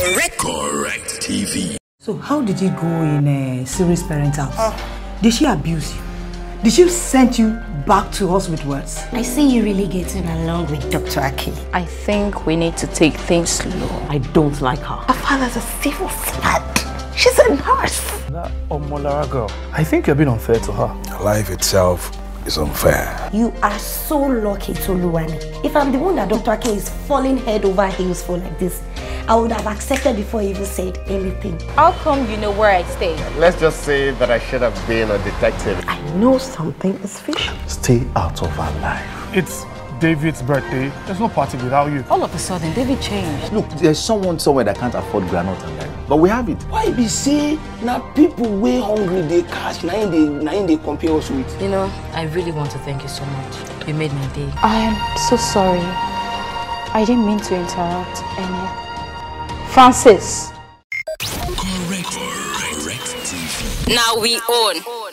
Correct TV. So how did it go in Siri's parents' house? Did she abuse you? Did she send you back to us with words? I see you really getting along with Dr. Aki. I think we need to take things slow. I don't like her. Her father's a civil servant. She's a nurse. That Omolara girl, I think you're being unfair to her. Life itself is unfair. You are so lucky, Toluwani. If I'm the one that Dr. Aki is falling head over heels for like this, I would have accepted before he even said anything. How come you know where I stay? Let's just say that I should have been a detective. I know something is fishy. Stay out of her life. It's David's birthday. There's no party without you. All of a sudden, David changed. Look, there's someone somewhere that can't afford granite and lime. But we have it. Why be say now people way hungry they cash now they compare us with? You know, I really want to thank you so much. You made my day. I am so sorry. I didn't mean to interrupt any. Francis. Correct TV. Now we own.